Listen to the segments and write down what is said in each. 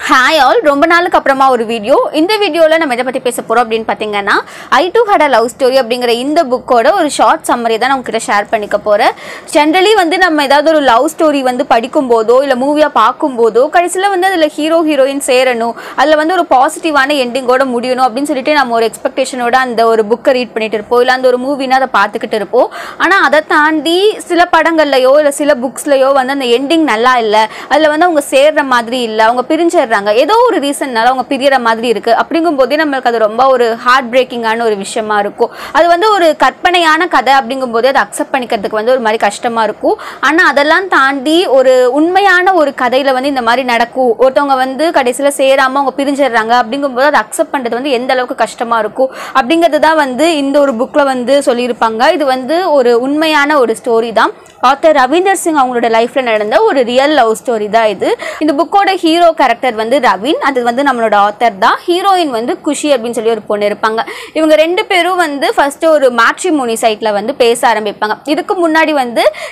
Hi all, ரொம்ப நாளுக்கு அப்புறமா ஒரு வீடியோ. இந்த வீடியோவில் நம்ம எதை பற்றி பேச போகிறோம் அப்படின்னு பார்த்தீங்கன்னா, I do hate a love story அப்படிங்கிற இந்த புக்கோட ஒரு ஷார்ட் சம்மரி தான் நான் உங்ககிட்ட ஷேர் பண்ணிக்க போகிறேன். ஜென்ரலி நம்ம ஏதாவது ஒரு லவ் ஸ்டோரி படிக்கும்போதோ இல்லை மூவியாக பார்க்கும்போதோ கடைசியில் அதில் ஹீரோ ஹீரோயின் சேரணும், அதில் ஒரு பாசிட்டிவான எண்டிங்கோட முடியணும் அப்படின்னு சொல்லிட்டு நம்ம ஒரு எக்ஸ்பெக்டேஷனோட அந்த ஒரு புக்கை ரீட் பண்ணிட்டு இருப்போம், இல்லை அந்த ஒரு மூவினா அதை பார்த்துக்கிட்டு இருப்போம். ஆனால் அதை தாண்டி சில படங்கள்லையோ இல்லை சில புக்ஸ்லையோ அந்த எண்டிங் நல்லா இல்லை, அதில் அவங்க சேர்ற மாதிரி இல்லை, அவங்க பிரிஞ்சிடுறாங்க, ஏதோ ஒரு ரீசன்னால அவங்க பிரியற மாதிரி இருக்கு. அப்படிங்கும்போதே நம்மளுக்கு அது ரொம்ப ஒரு ஹார்ட் பிரேக்கிங்கான ஒரு விஷயமா இருக்கும். அது ஒரு கற்பனையான கதை அப்படிங்கும்போது அதை அக்செப்ட் பண்ணிக்கிறதுக்கு ஒரு மாதிரி கஷ்டமா இருக்கும். ஆனால் அதெல்லாம் தாண்டி ஒரு உண்மையான ஒரு கதையில இந்த மாதிரி நடக்கும், ஒருத்தவங்க கடைசியில் சேராம அவங்க பிரிஞ்சிடுறாங்க அப்படிங்கும்போது அதை அக்செப்ட் பண்றது எந்த அளவுக்கு கஷ்டமா இருக்கும் அப்படிங்கிறது தான் இந்த ஒரு புக்ல சொல்லியிருப்பாங்க. இது ஒரு உண்மையான ஒரு ஸ்டோரி தான். ஆத்தர் ரவீந்தர் சிங் அவங்களோட லைஃப்ல நடந்த ஒரு ரியல் லவ் ஸ்டோரி தான் இது. இந்த புக்கோட ஹீரோ கேரக்டர் ரவீன், அது நம்மளோட ஆத்தர் தான். ஹீரோயின் குஷி அப்படின்னு சொல்லி ஒரு பொண்ணு இருப்பாங்க. இவங்க ரெண்டு பேரும் ஃபர்ஸ்ட் ஒரு மேட்ரிமோனி சைட்ல பேச ஆரம்பிப்பாங்க. இதுக்கு முன்னாடி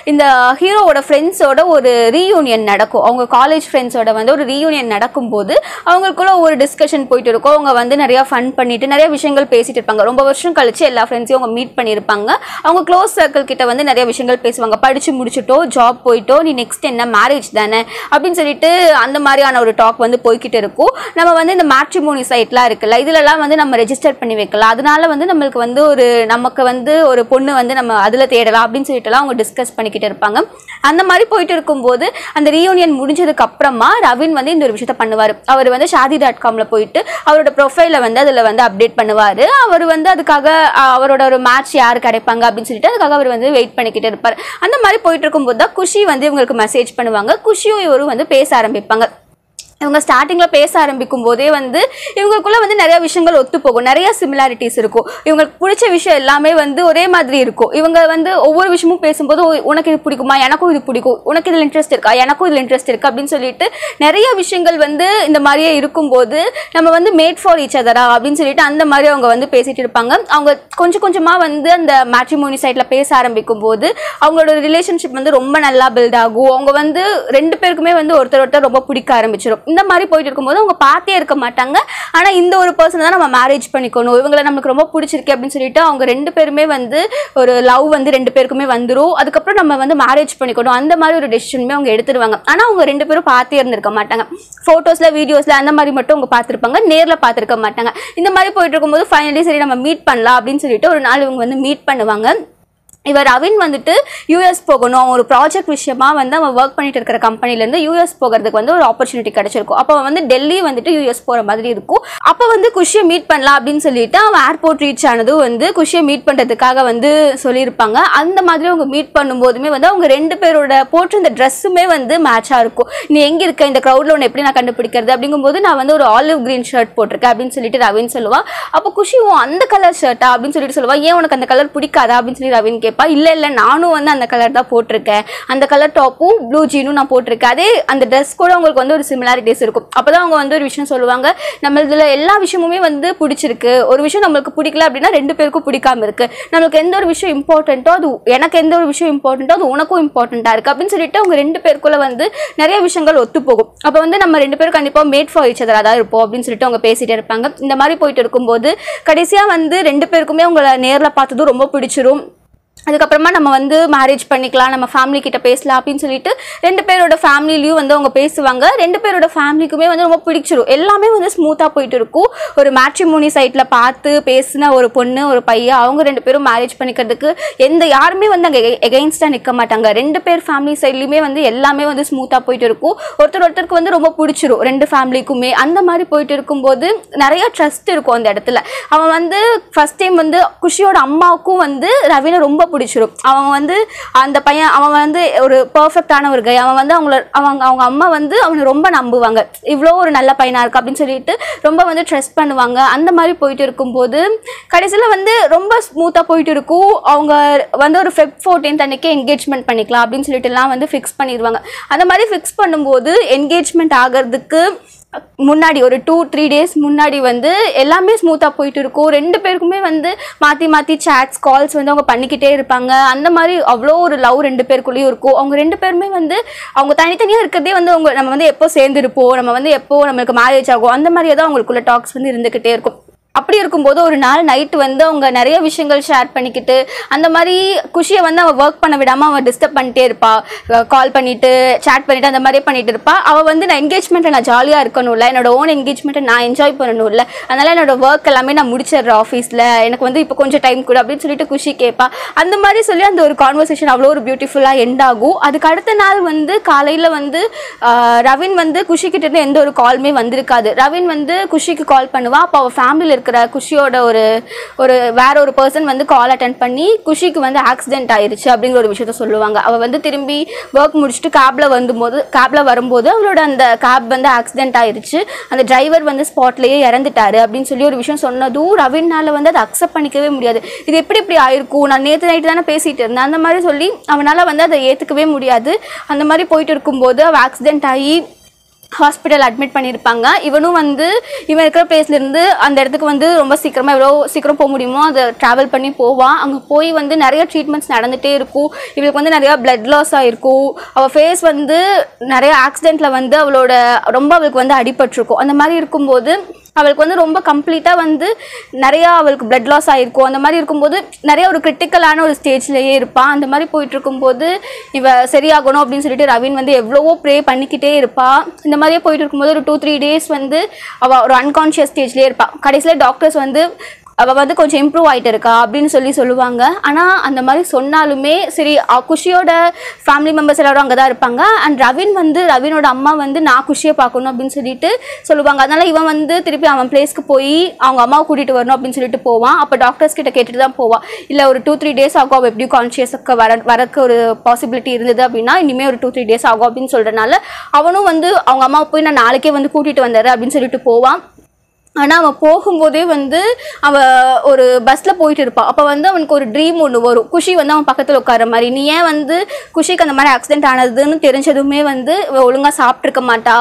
இந்த ஹீரோவோட ஃப்ரெண்ட்ஸோட ஒரு ரீயூனியன் நடக்கும். அவங்க காலேஜ் ஃப்ரெண்ட்ஸோட ஒரு ரீயூனியன் நடக்கும்போது அவங்களுக்குள்ள ஒரு டிஸ்கஷன் போயிட்டு இருக்கும். அவங்க நிறைய ஃபன் பண்ணிட்டு நிறைய விஷயங்கள் பேசிட்டு இருப்பாங்க. ரொம்ப வருஷம் கழிச்சு எல்லா ஃப்ரெண்ட்ஸையும் அவங்க மீட் பண்ணியிருப்பாங்க. அவங்க க்ளோஸ் சர்க்கிள் கிட்ட நிறைய விஷயங்கள் பேசுவாங்க. படிச்சு முடிச்சுட்டோ, ஜாப் போயிட்டோ, நீ நெக்ஸ்ட் என்ன மேரேஜ் தானே அப்படின்னு சொல்லிட்டு அந்த மாதிரியான ஒரு டாக் போய்கிட்டு இருக்கும். நம்ம இந்த மேட்ரிமோனி சைட்லாம் இருக்குல்ல, இதுலலாம் நம்ம ரெஜிஸ்டர் பண்ணி வைக்கலாம். அதனால நம்மளுக்கு ஒரு நமக்கு ஒரு பொண்ணு நம்ம அதில் தேடலாம் அப்படின்னு சொல்லிட்டுலாம் அவங்க டிஸ்கஸ் பண்ணிக்கிட்டு இருப்பாங்க. அந்த மாதிரி போயிட்டு இருக்கும்போது அந்த ரீயூனியன் முடிஞ்சதுக்கு அப்புறமா ரவீன் இந்த ஒரு விஷயத்த பண்ணுவார். அவர் shadi.comல போயிட்டு அவரோட ப்ரொஃபைலை அதில் அப்டேட் பண்ணுவார். அவர் அதுக்காக அவரோட ஒரு மேட்ச் யார் கிடைப்பாங்க அப்படின்னு சொல்லிட்டு அதுக்காக அவர் வெயிட் பண்ணிக்கிட்டு இருப்பார். அந்த மாதிரி போயிட்டு இருக்கும்போது தான் குஷி இவங்களுக்கு மெசேஜ் பண்ணுவாங்க. குஷியும் இவரும் பேச ஆரம்பிப்பாங்க. இவங்க ஸ்டார்டிங்கில் பேச ஆரம்பிக்கும் போதே இவங்களுக்குள்ள நிறைய விஷயங்கள் ஒத்து போகும், நிறைய சிமிலாரிட்டிஸ் இருக்கும். இவங்களுக்கு பிடிச்ச விஷயம் எல்லாமே ஒரே மாதிரி இருக்கும். இவங்க ஒவ்வொரு விஷயமும் பேசும்போது உனக்கு இது பிடிக்குமா, எனக்கும் இது பிடிக்கும், உனக்கு இதில் இன்ட்ரெஸ்ட் இருக்கா, எனக்கும் இதில் இன்ட்ரெஸ்ட் இருக்கு அப்படின்னு சொல்லிட்டு நிறைய விஷயங்கள் இந்த மாதிரியே இருக்கும்போது நம்ம மேட் ஃபார் ஈச் அதரா அப்படின்னு சொல்லிட்டு அந்த மாதிரி அவங்க பேசிட்டு இருப்பாங்க. அவங்க கொஞ்சம் கொஞ்சமாக அந்த மேட்ரிமோனி சைட்ல பேச ஆரம்பிக்கும் போது அவங்களோட ரிலேஷன்ஷிப் ரொம்ப நல்லா பில்ட் ஆகும். அவங்க ரெண்டு பேருக்குமே ஒருத்தர் ரொம்ப பிடிக்க ஆரம்பிச்சிடும். இந்த மாதிரி போயிட்டு இருக்கும்போது அவங்க பார்த்தே இருக்க மாட்டாங்க. ஆனால் இந்த ஒரு பர்சன் தான் நம்ம மேரேஜ் பண்ணிக்கணும், இவங்களை நமக்கு ரொம்ப பிடிச்சிருக்கு அப்படின்னு சொல்லிட்டு அவங்க ரெண்டு பேருமே ஒரு லவ் ரெண்டு பேருக்குமே வந்துடும். அதுக்கப்புறம் நம்ம மேரேஜ் பண்ணிக்கணும் அந்த மாதிரி ஒரு டெசிஷனுமே அவங்க எடுத்துருவாங்க. ஆனால் அவங்க ரெண்டு பேரும் பார்த்தே இருந்திருக்க மாட்டாங்க. ஃபோட்டோஸ்ல வீடியோஸ்ல அந்த மாதிரி மட்டும் அவங்க பார்த்துருப்பாங்க, நேரில் பார்த்துருக்க மாட்டாங்க. இந்த மாதிரி போயிட்டு இருக்கும்போது ஃபைனலி சரி நம்ம மீட் பண்ணலாம் அப்படின்னு சொல்லிட்டு ஒரு நாள் இவங்க மீட் பண்ணுவாங்க. இவர் ரவீன் யூஎஸ் போகணும், ஒரு ப்ராஜெக்ட் விஷயமா அவன் ஒர்க் பண்ணிட்டு இருக்கிற கம்பெனிலேருந்து யூஎஸ் போகிறதுக்கு ஒரு ஆப்பர்ச்சுனிட்டி கிடைச்சிருக்கும். அப்போ டெல்லி யூஎஸ் போகிற மாதிரி இருக்கும். அப்போ குஷியை மீட் பண்ணலாம் அப்படின்னு சொல்லிட்டு அவன் ஏர்போர்ட் ரீச் ஆனதும் குஷியை மீட் பண்ணுறதுக்காக சொல்லியிருப்பாங்க. அந்த மாதிரி அவங்க மீட் பண்ணும்போதுமே அவங்க ரெண்டு பேரோட போட்டு இந்த ட்ரெஸ்ஸுமே மேட்சாக இருக்கும். நீ எங்கே இருக்க, இந்த க்ரௌடில் ஒன்று எப்படி நான் கண்டுபிடிக்கிறது அப்படிங்கும்போது நான் ஒரு ஆலிவ் கிரீன் ஷர்ட் போட்டிருக்கேன் அப்படின்னு சொல்லிட்டு ரவீன் சொல்லுவான். அப்போ குஷி அந்த கலர் ஷர்ட்டா அப்படின்னு சொல்லிட்டு சொல்லுவா. ஏன் உனக்கு அந்த கலர் பிடிக்காதா அப்படின்னு சொல்லி ரவீன் கேட்பா. இல்லை நானும் அந்த கலர் தான் போட்டிருக்கேன், அந்த கலர் டாப்பும் ப்ளூ ஜீனும் நான் போட்டிருக்கேன், அதே அந்த ட்ரெஸ் கூட உங்களுக்கு ஒரு சிமிலாரிட்டிஸ் இருக்கும். அப்போதான் அவங்க ஒரு விஷயம் சொல்லுவாங்க, நம்ம இதில் எல்லா விஷயமுமே பிடிச்சிருக்கு, ஒரு விஷயம் நம்மளுக்கு பிடிக்கல அப்படின்னா ரெண்டு பேருக்கும் பிடிக்காம இருக்கு, நம்மளுக்கு எந்த ஒரு விஷயம் இம்பார்ட்டண்ட்டோ அது எனக்கு எந்த ஒரு விஷயம் இம்பார்ட்டண்ட்டோ அது உனக்கும் இம்பார்ட்டண்ட்டாக இருக்குது அப்படின்னு சொல்லிட்டு அவங்க ரெண்டு பேருக்குள்ள நிறைய விஷயங்கள் ஒத்து போகும். அப்போ நம்ம ரெண்டு பேரும் கண்டிப்பாக மேட் ஃபார் ஈச் அதரா தான் இருப்போம் அப்படின்னு சொல்லிட்டு அவங்க பேசிகிட்டே இருப்பாங்க. இந்த மாதிரி போயிட்டு இருக்கும்போது கடைசியாக ரெண்டு பேருக்குமே அவங்கள நேரில் பார்த்ததும் ரொம்ப பிடிச்சிரும். அதுக்கப்புறமா நம்ம மேரேஜ் பண்ணிக்கலாம், நம்ம ஃபேமிலி கிட்ட பேசலாம் அப்படின்னு சொல்லிட்டு ரெண்டு பேரோட ஃபேமிலிலையும் அவங்க பேசுவாங்க. ரெண்டு பேரோட ஃபேமிலிக்குமே ரொம்ப பிடிச்சிரும். எல்லாமே ஸ்மூத்தாக போயிட்டு இருக்கும். ஒரு மேட்ரிமோனி சைட்ல பார்த்து பேசின ஒரு பொண்ணு ஒரு பையன் அவங்க ரெண்டு பேரும் மேரேஜ் பண்ணிக்கிறதுக்கு யாருமே அங்கே எகெயின்ஸ்டாக நிற்க மாட்டாங்க. ரெண்டு பேர் ஃபேமிலி சைட்லையுமே எல்லாமே ஸ்மூத்தாக போயிட்டு இருக்கும். ஒருத்தருக்கு ரொம்ப பிடிச்சிரும் ரெண்டு ஃபேமிலிக்குமே. அந்த மாதிரி போயிட்டு இருக்கும்போது நிறைய ட்ரஸ்ட் இருக்கும் அந்த இடத்துல. அவன் ஃபர்ஸ்ட் டைம் குஷியோட அம்மாவுக்கும் ரவீனை ரொம்ப பிடிச்சிரும். அவன் அந்த பையன் அவன் ஒரு பெர்ஃபெக்டான ஒரு கை. அவன் அவங்க அம்மா அவனை ரொம்ப நம்புவாங்க, இவ்வளோ ஒரு நல்ல பையனா இருக்கு அப்படின்னு சொல்லிட்டு ரொம்ப ட்ரஸ்ட் பண்ணுவாங்க. அந்த மாதிரி போயிட்டு இருக்கும்போது கடைசியில் ரொம்ப ஸ்மூத்தாக போயிட்டு இருக்கும். அவங்க ஒரு Feb 14 அன்னைக்கு என்கேஜ்மெண்ட் பண்ணிக்கலாம் அப்படின்னு சொல்லிட்டு எல்லாம் ஃபிக்ஸ் பண்ணிடுவாங்க. அந்த மாதிரி ஃபிக்ஸ் பண்ணும்போது என்கேஜ்மெண்ட் ஆகிறதுக்கு முன்னாடி ஒரு 2-3 டேஸ் முன்னாடி வந்து எல்லாமே ஸ்மூத்தாக போயிட்டு இருக்கும். 2 பேருக்குமே வந்து மாற்றி மாற்றி சேட்ஸ் கால்ஸ் வந்து அவங்க பண்ணிக்கிட்டே இருப்பாங்க. அந்த மாதிரி அவ்வளோ ஒரு லவ் 2 பேருக்குள்ளேயும் இருக்கும். அவங்க 2 பேருமே வந்து அவங்க தனித்தனியாக இருக்கிறதே வந்து அவங்க நம்ம வந்து எப்போ சேர்ந்துருப்போம், நம்ம வந்து எப்போ நம்மளுக்கு மேரேஜ் ஆகும், அந்த மாதிரியே தான் அவங்களுக்குள்ள டாக்ஸ் வந்து இருந்துக்கிட்டே இருக்கும். அப்படி இருக்கும்போது ஒரு நாள் நைட்டு வந்து அவங்க நிறைய விஷயங்கள் ஷேர் பண்ணிக்கிட்டு அந்த மாதிரி குஷியை வந்து அவள் ஒர்க் பண்ண விடாமல் அவள் டிஸ்டர்ப் பண்ணிட்டே இருப்பா. கால் பண்ணிவிட்டு சேட் பண்ணிவிட்டு அந்த மாதிரியே பண்ணிட்டு இருப்பா. அவள் வந்து நான் என்கேஜ்மெண்ட்டை நான் ஜாலியாக இருக்கணும்ல, என்னோட ஓன் என்கேஜ்மெண்ட்டை நான் என்ஜாய் பண்ணணும்ல, அதனால் என்னோட ஒர்க் எல்லாமே நான் முடிச்சிடுறேன் ஆஃபீஸில், எனக்கு வந்து இப்போ கொஞ்சம் டைம் கூட அப்படின்னு சொல்லிட்டு குஷி கேட்பா. அந்த மாதிரி சொல்லி அந்த ஒரு கான்வர்சேஷன் அவ்வளோ ஒரு பியூட்டிஃபுல்லாக எண்ட் ஆகும். அதுக்கு அடுத்த நாள் வந்து காலையில் வந்து ரவின் வந்து குஷிக்கிட்ட இருந்து எந்த ஒரு காலுமே வந்திருக்காது. ரவின் வந்து குஷிக்கு கால் பண்ணுவா. அப்போ அவள் ஃபேமிலியில் குஷியோட ஒரு வேற ஒரு பர்சன் வந்து கால் அட்டென்ட் பண்ணி குஷிக்கு வந்து ஆக்சிடென்ட் ஆயிருச்சு அப்படிங்கிற ஒரு விஷயத்த சொல்லுவாங்க. அவள் வந்து திரும்பி ஒர்க் முடிச்சுட்டு கேப்ல வரும்போது அவளோட அந்த கேப் வந்து ஆக்சிடென்ட் ஆயிருச்சு, அந்த டிரைவர் வந்து ஸ்பாட்லேயே இறந்துட்டாரு அப்படின்னு சொல்லி ஒரு விஷயம் சொன்னதும் ரவினால வந்து அதை அக்செப்ட் பண்ணிக்கவே முடியாது. இது எப்படி இப்படி ஆயிருக்கும், நான் நேற்று நைட்டு தானே பேசிட்டு இருந்தேன், அந்த மாதிரி சொல்லி அவனால் வந்து அதை ஏற்றுக்கவே முடியாது. அந்த மாதிரி போயிட்டு இருக்கும்போது அவள் ஆக்சிடென்ட் ஆகி ஹாஸ்பிட்டல் அட்மிட் பண்ணியிருப்பாங்க. இவனும் வந்து இவன் இருக்கிற பிளேஸ்லேருந்து அந்த இடத்துக்கு வந்து ரொம்ப சீக்கிரமாக எவ்வளோ சீக்கிரம் போக முடியுமோ அதை ட்ராவல் பண்ணி போவான். அங்கே போய் வந்து நிறைய ட்ரீட்மெண்ட்ஸ் நடந்துகிட்டே இருக்கும். இவளுக்கு வந்து நிறையா பிளட் லாஸ் ஆகிருக்கும். அவள் ஃபேஸ் வந்து நிறைய ஆக்சிடெண்ட்டில் வந்து அவளுக்கு வந்து அடிபட்டிருக்கும். அந்த மாதிரி இருக்கும்போது அவளுக்கு வந்து ரொம்ப கம்ப்ளீட்டாக வந்து நிறையா அவளுக்கு பிளட் லாஸ் ஆகிருக்கும். அந்த மாதிரி இருக்கும்போது நிறைய ஒரு கிரிட்டிக்கலான ஒரு ஸ்டேஜ்லேயே இருப்பாள். அந்த மாதிரி போயிட்டு இருக்கும்போது இவ சரியாகணும் அப்படின்னு சொல்லிட்டு ரவின் வந்து எவ்வளவோ ப்ரே பண்ணிக்கிட்டே இருப்பாள். இந்த மாதிரியே போயிட்டு இருக்கும்போது ஒரு 2-3 டேஸ் வந்து அவள் ஒரு அன்கான்ஷியஸ் ஸ்டேஜ்லேயே இருப்பாள். கடைசியில் டாக்டர்ஸ் வந்து அவள் வந்து கொஞ்சம் இம்ப்ரூவ் ஆகிட்டு இருக்கா அப்படின்னு சொல்லுவாங்க. ஆனால் அந்த மாதிரி சொன்னாலுமே சரி, குஷியோட ஃபேமிலி மெம்பர்ஸ் எல்லாரும் அங்கே தான் இருப்பாங்க. அண்ட் ரவினோட அம்மா வந்து நான் குஷியை பார்க்கணும் அப்படின்னு சொல்லிட்டு சொல்லுவாங்க. அதனால் இவன் வந்து திருப்பி அவன் பிளேஸ்க்கு போய் அவங்க அம்மாவை கூட்டிகிட்டு வரணும் அப்படின்னு சொல்லிட்டு போவான். அப்போ டாக்டர்ஸ் கிட்ட கேட்டுட்டு தான் போவான். இல்லை ஒரு 2-3 டேஸ் ஆகும், அவள் எப்படியும் கான்ஷியஸுக்கு வரக்கு ஒரு பாசிபிலிட்டி இருந்தது அப்படின்னா இனிமேல் ஒரு 2-3 டேஸ் ஆகும் அப்படின்னு சொல்கிறனால அவனும் வந்து அவங்க அம்மாவை போய் நான் நாளைக்கே வந்து கூட்டிகிட்டு வந்துடுறேன் அப்படின்னு சொல்லிட்டு போவான். ஆனால் அவன் போகும்போதே வந்து அவள் ஒரு பஸ்ஸில் போயிட்டு இருப்பாள். அப்போ வந்து அவனுக்கு ஒரு ட்ரீம் ஒன்று வரும், குஷி வந்து அவன் பக்கத்தில் உட்கார மாதிரி. நீ ஏன் வந்து குஷிக்கு அந்த மாதிரி ஆக்சிடென்ட் ஆனதுன்னு தெரிஞ்சதுமே வந்து ஒழுங்காக சாப்பிட்ருக்க மாட்டா,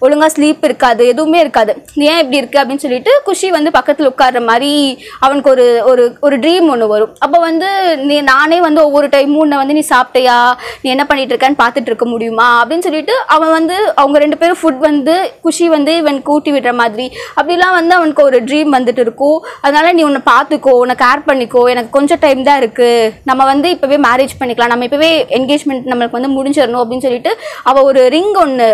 ஒழுங்காக ஸ்லீப் இருக்காது, எதுவுமே இருக்காது, நீ ஏன் இப்படி இருக்கு அப்படின்னு சொல்லிட்டு குஷி வந்து பக்கத்தில் உட்கார்ற மாதிரி அவனுக்கு ஒரு ட்ரீம் ஒன்று வரும். அப்போ வந்து நானே வந்து ஒவ்வொரு டைமும் உன்னை வந்து நீ சாப்பிட்டையா, நீ என்ன பண்ணிட்டு இருக்கன்னு பார்த்துட்டு இருக்க முடியுமா அப்படின்னு சொல்லிட்டு அவன் வந்து அவங்க 2 பேரும் ஃபுட் வந்து குஷி வந்து இவன் கூட்டி விடுற மாதிரி அப்படிலாம் வந்து அவனுக்கு ஒரு ட்ரீம் வந்துட்டு இருக்கும். அதனால நீ உன்னை பார்த்துக்கோ, உன்னை கேர் பண்ணிக்கோ, எனக்கு கொஞ்சம் டைம் தான் இருக்கு, நம்ம வந்து இப்பவே மேரேஜ் பண்ணிக்கலாம், நம்ம இப்பவே என்கேஜ்மெண்ட் நம்மளுக்கு வந்து முடிஞ்சிடணும் அப்படின்னு சொல்லிட்டு அவள் ஒரு ரிங் ஒன்று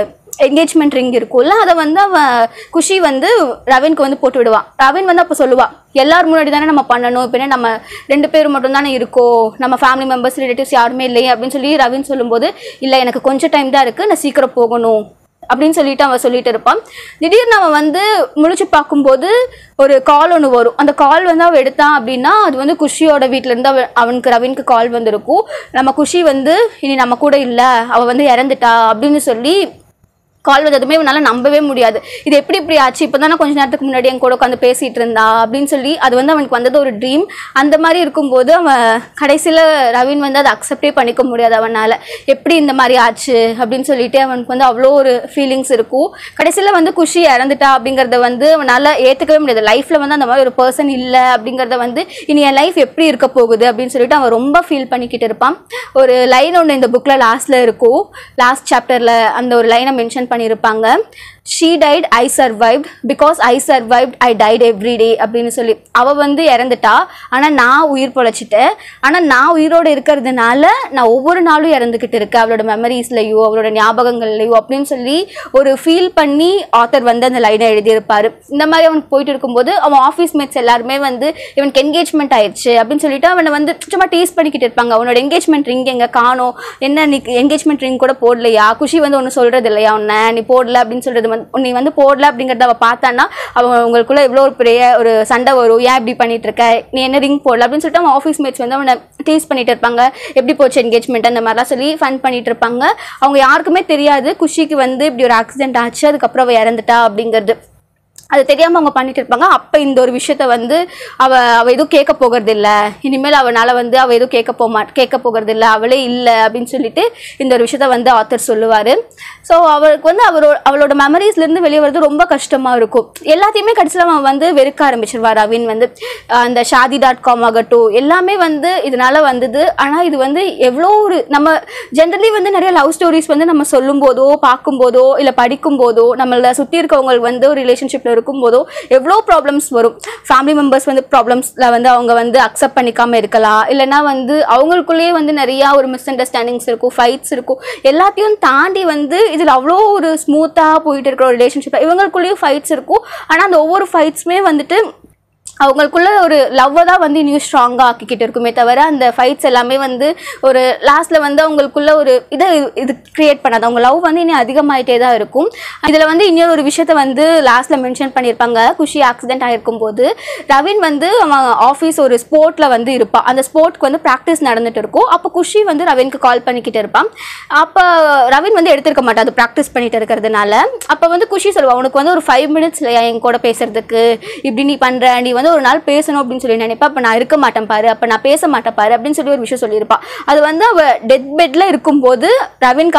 என்கேஜ்மெண்ட் ரிங் இருக்கும்ல அதை வந்து அவன் குஷி வந்து ரவினுக்கு வந்து போட்டு விடுவான். ரவின் வந்து அப்போ சொல்லுவாள், எல்லாரும் முன்னாடி தானே நம்ம பண்ணணும், இப்போ நம்ம 2 பேர் மட்டும் தானே இருக்கோம், நம்ம ஃபேமிலி மெம்பர்ஸ் ரிலேட்டிவ்ஸ் யாருமே இல்லையே அப்படின்னு சொல்லி ரவின் சொல்லும்போது இல்லை எனக்கு கொஞ்சம் டைம் தான் இருக்குது, நான் சீக்கிரம் போகணும் அப்படின்னு சொல்லிட்டு அவன் சொல்லிட்டு இருப்பான். திடீர்னு அவன் வந்து முழிச்சு பார்க்கும்போது ஒரு கால் ஒன்று வரும். அந்த கால் வந்து அவன் எடுத்தான் அப்படின்னா அது வந்து குஷியோட வீட்டிலேருந்து ரவினுக்கு கால் வந்திருக்கும். நம்ம குஷி வந்து இனி நம்ம கூட இல்லை, அவள் வந்து இறந்துட்டா அப்படின்னு சொல்லி கால் வந்ததுமே இவனால் நம்பவே முடியாது. இது எப்படி இப்படி ஆச்சு, இப்போ தானே கொஞ்சம் நேரத்துக்கு முன்னாடி என் கூட உட்காந்து பேசிகிட்டு இருந்தா அப்படின்னு சொல்லி அது வந்து அவனுக்கு வந்தது ஒரு ட்ரீம். அந்த மாதிரி இருக்கும்போது அவன் கடைசியில் ரவின் வந்து அதை அக்செப்டே பண்ணிக்க முடியாது அவனால், எப்படி இந்த மாதிரி ஆச்சு அப்படின்னு சொல்லிட்டு அவனுக்கு வந்து அவ்வளோ ஒரு ஃபீலிங்ஸ் இருக்கும். கடைசியில் வந்து குஷி இறந்துட்டா அப்படிங்கிறத வந்து அவனால் ஏற்றுக்கவே முடியாது. லைஃப்பில் வந்து அந்த மாதிரி ஒரு பர்சன் இல்லை அப்படிங்கிறத வந்து இனி என் லைஃப் எப்படி இருக்க போகுது அப்படின்னு சொல்லிட்டு அவன் ரொம்ப ஃபீல் பண்ணிக்கிட்டு இருப்பான். ஒரு லைன் ஒன்று இந்த புக்கில் லாஸ்ட்டில் இருக்கும், லாஸ்ட் சாப்டரில் அந்த ஒரு லைனை மென்ஷன் பண்ணியிருப்பாங்க. she died, I survived because I survived, I died every day அப்படின்னு சொல்லி. அவள் வந்து இறந்துட்டா, ஆனால் நான் உயிர் பொழைச்சிட்டேன், ஆனால் நான் உயிரோடு இருக்கிறதுனால நான் ஒவ்வொரு நாளும் இறந்துக்கிட்டு இருக்கேன் அவளோட மெமரிஸ்லையோ அவளோட ஞாபகங்கள்லையோ அப்படின்னு சொல்லி ஒரு ஃபீல் பண்ணி ஆத்தர் வந்து அந்த லைனை எழுதியிருப்பார். இந்த மாதிரி அவனுக்கு போயிட்டு இருக்கும்போது அவன் ஆஃபீஸ் மேட்ஸ் எல்லாருமே வந்து இவனுக்கு என்கேஜ்மெண்ட் ஆயிடுச்சு அப்படின்னு சொல்லிட்டு அவனை வந்து சும்மா டீஸ் பண்ணிக்கிட்டு இருப்பாங்க. அவனோட என்கேஜ்மெண்ட் ரிங் எங்கே காணோம், என்ன நீ என்கேஜ்மெண்ட் ரிங் கூட போடலையா, குஷி வந்து ஒன்று சொல்கிறது இல்லையா, உன்னை நீ போடல அப்படின்னு சொல்கிறது நீ வந்து போடல அப்படிங்கிறத அவள் பார்த்தான்னா அவன் உங்களுக்குள்ள எவ்வளோ ஒரு சண்டை வரும், ஏன் இப்படி பண்ணிட்டு இருக்க, நீ என்ன ரிங் போடல அப்படின்னு சொல்லிட்டு அவன் ஆஃபீஸ் மேட்ஸ் வந்து அவனை டீஸ் பண்ணிட்டு இருப்பாங்க. எப்படி போச்சு என்கேஜ்மெண்ட் அந்த மாதிரிலாம் சொல்லி ஃபன் பண்ணிட்டு இருப்பாங்க. அவங்க யாருக்குமே தெரியாது குஷிக்கு வந்து இப்படி ஒரு ஆக்சிடென்ட் ஆச்சு, அதுக்கப்புறம் அவள் இறந்துட்டா அப்படிங்கிறது. அது தெரியாமல் அவங்க பண்ணிட்டு இருப்பாங்க. அப்போ இந்த ஒரு விஷயத்த வந்து அவ எதுவும் கேட்க போகிறது இல்லை, இனிமேல் அவனால் வந்து அவள் எதுவும் கேட்க போகிறது இல்லை, அவளே இல்லை அப்படின்னு சொல்லிட்டு இந்த ஒரு விஷயத்த வந்து ஆத்தர் சொல்லுவார். ஸோ அவளுக்கு வந்து அவளோட மெமரிஸ்லேருந்து வெளியே வரது ரொம்ப கஷ்டமாக இருக்கும். எல்லாத்தையுமே கடைசியில் அவன் வந்து வெறுக்க ஆரம்பிச்சிருவார். ரவீன் வந்து அந்த Shaadi.com ஆகட்டும் எல்லாமே வந்து இதனால வந்தது. ஆனால் இது வந்து எவ்வளோ ஒரு நம்ம ஜென்ரலி வந்து நிறைய லவ் ஸ்டோரிஸ் வந்து நம்ம சொல்லும் போதோ பார்க்கும்போதோ இல்லை படிக்கும் போதோ நம்மளை சுற்றி இருக்கவங்களுக்கு வந்து ஒரு ரிலேஷன்ஷிப்பில் இருக்கும்போதோ எவ்வளோ ப்ராப்ளம்ஸ் வரும். ஃபேமிலி மெம்பர்ஸ் வந்து ப்ராப்ளம்ஸில் வந்து அவங்க வந்து அக்செப்ட் பண்ணிக்காமல் இருக்கலாம், இல்லைனா வந்து அவங்களுக்குள்ளேயே வந்து நிறையா ஒரு மிஸ் அண்டர்ஸ்டாண்டிங்ஸ் இருக்கும், ஃபைட்ஸ் இருக்கும். எல்லாத்தையும் தாண்டி வந்து இதில் அவ்வளோ ஒரு ஸ்மூத்தாக போயிட்டு இருக்கிற ஒரு ரிலேஷன்ஷிப். இவங்களுக்குள்ளேயும் ஃபைட்ஸ் இருக்கும், ஆனால் அந்த ஒவ்வொரு ஃபைட்ஸுமே வந்துட்டு அவங்களுக்குள்ள ஒரு லவ்வை தான் வந்து இன்னும் ஸ்ட்ராங்காக ஆக்கிக்கிட்டு இருக்குமே தவிர அந்த ஃபைட்ஸ் எல்லாமே வந்து ஒரு லாஸ்ட்டில் வந்து அவங்களுக்குள்ள ஒரு இது கிரியேட் பண்ணாது. அவங்க லவ் வந்து இன்னும் அதிகமாகிட்டே தான் இருக்கும். இதில் வந்து இன்னொரு ஒரு விஷயத்த வந்து லாஸ்ட்டில் மென்ஷன் பண்ணியிருப்பாங்க. குஷி ஆக்சிடென்ட் ஆகிருக்கும் போது ரவீன் வந்து அவன் ஆஃபீஸ் ஒரு ஸ்போர்ட்டில் வந்து இருப்பான். அந்த ஸ்போர்ட்க்கு வந்து ப்ராக்டிஸ் நடந்துட்டு இருக்கும். அப்போ குஷி வந்து ரவீனுக்கு கால் பண்ணிக்கிட்டு இருப்பான். அப்போ ரவீன் வந்து எடுத்திருக்க மாட்டான் அது ப்ராக்டிஸ் பண்ணிட்டு இருக்கிறதுனால. அப்போ வந்து குஷி சொல்லுவான், உனக்கு வந்து ஒரு 5 minutes இல்லையா என் கூட பேசுறதுக்கு, இப்படி நீ பண்ணுற, நீ வந்து ஒரு நாள் பேசணும் அப்படின்னு சொல்லி நினைப்பா, அப்ப நான் இருக்க மாட்டேன் பாரு, அப்ப நான் பேச மாட்டேன் பாரு அப்படின்னு சொல்லி ஒரு விஷயம் சொல்லியிருப்பா. அது வந்து அவ டெத் பெட்ல இருக்கும்போது ரவீனுக்கு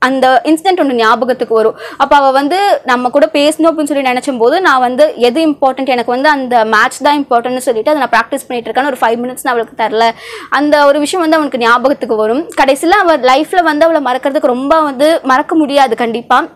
அந்த இன்சிடென்ட் ஒன்று ஞாபகத்துக்கு வரும். அப்போ அவள் வந்து நம்ம கூட பேசணும் அப்படின்னு சொல்லி நினச்சும் போது நான் வந்து எது இம்பார்ட்டன்ட், எனக்கு வந்து அந்த மேட்ச் தான் இம்பார்ட்டன்ட்னு சொல்லிட்டு அதை நான் ப்ராக்டிஸ் பண்ணிட்டு இருக்கேன்னு ஒரு 5 minutes நான் அவளுக்கு தரல. அந்த ஒரு விஷயம் வந்து அவனுக்கு ஞாபகத்துக்கு வரும். கடைசியில் அவள் லைஃப்பில் வந்து அவளை மறக்கிறதுக்கு ரொம்ப வந்து மறக்க முடியாது கண்டிப்பாக.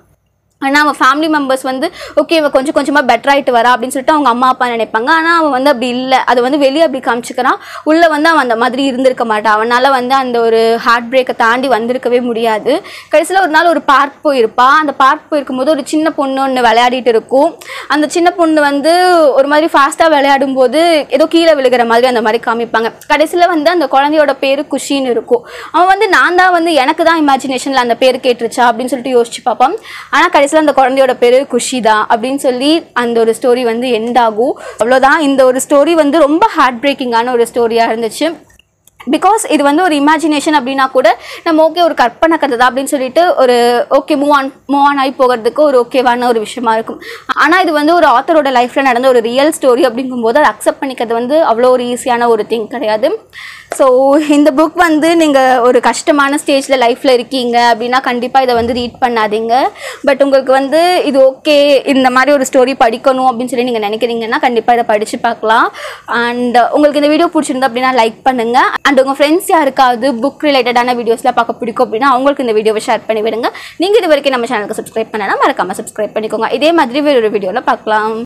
ஆனால் அவன் ஃபேமிலி மெம்பர்ஸ் வந்து ஓகே இவன் கொஞ்சம் கொஞ்சமாக பெட்டர் ஆகிட்டு வரா அப்படின்னு சொல்லிட்டு அவங்க அம்மா அப்பா நினைப்பாங்க. ஆனால் அவன் வந்து அப்படி இல்லை, அது வந்து வெளியே அப்படி காமிச்சிக்கிறான். உள்ளே வந்து அவன் அந்த மாதிரி இருந்திருக்க மாட்டான். அவனால் வந்து அந்த ஒரு ஹார்ட் பிரேக்கை தாண்டி வந்திருக்கவே முடியாது. கடைசியில் ஒரு நாள் ஒரு பார்க் போயிருப்பான். அந்த பார்க் போயிருக்கும்போது ஒரு சின்ன பொண்ணு ஒன்று விளையாடிட்டு இருக்கும். அந்த சின்ன பொண்ணு வந்து ஒரு மாதிரி ஃபாஸ்ட்டாக விளையாடும் போது ஏதோ கீழே விழுகிற மாதிரி அந்த மாதிரி காமிப்பாங்க. கடைசியில் வந்து அந்த குழந்தையோட பேர் குஷின்னு இருக்கும். அவன் வந்து நான் தான் வந்து எனக்கு தான் இமேஜினேஷனில் அந்த பேர் கேட்டுருச்சா அப்படின்னு சொல்லிட்டு யோசிச்சு பார்ப்பான். ஆனால் கடைசியில் அந்த குழந்தையோட பேரு குஷி தான் அப்படின்னு சொல்லி அந்த ஒரு ஸ்டோரி வந்து எண்ட் ஆகும். அவ்வளோதான். இந்த ஒரு ஸ்டோரி வந்து ரொம்ப ஹார்ட் பிரேக்கிங்கான ஒரு ஸ்டோரியாக இருந்துச்சு. பிகாஸ் இது வந்து ஒரு இமேஜினேஷன் அப்படின்னா கூட நம்ம ஓகே ஒரு கற்பனை கதை தான் அப்படின்னு சொல்லிட்டு ஒரு ஓகே மூவ் ஆன் ஆகி போகிறதுக்கு ஒரு ஓகேவான ஒரு விஷயமா இருக்கும். ஆனால் இது வந்து ஒரு ஆத்தரோட லைஃப்பில் நடந்த ஒரு ரியல் ஸ்டோரி அப்படிங்கும்போது அதை அக்செப்ட் பண்ணிக்கிறது வந்து அவ்வளோ ஒரு ஈஸியான ஒரு திங் கிடையாது. ஸோ இந்த புக் வந்து நீங்கள் ஒரு கஷ்டமான ஸ்டேஜில் லைஃப்பில் இருக்கீங்க அப்படின்னா கண்டிப்பாக இதை வந்து ரீட் பண்ணாதீங்க. பட் உங்களுக்கு வந்து இது ஓகே இந்த மாதிரி ஒரு ஸ்டோரி படிக்கணும் அப்படின்னு சொல்லி நீங்கள் நினைக்கிறீங்கன்னா கண்டிப்பாக இதை படித்து பார்க்கலாம். அண்ட் உங்களுக்கு இந்த வீடியோ பிடிச்சிருந்தா அப்படின்னா லைக் பண்ணுங்கள். அண்ட் உங்கள் ஃப்ரெண்ட்ஸ் யாருக்காவது புக் ரிலேட்டடான வீடியோஸ்லாம் பார்க்க பிடிக்கும் அப்படின்னா அவங்களுக்கு இந்த வீடியோவை ஷேர் பண்ணி விடுங்க. நீங்கள் இது வரைக்கும் நம்ம சேனலுக்கு சப்ஸ்கிரைப் பண்ணனா மறக்காமல் சப்ஸ்கிரைப் பண்ணிக்கோங்க. இதே மாதிரி வேறு ஒரு வீடியோவில் பார்க்கலாம்.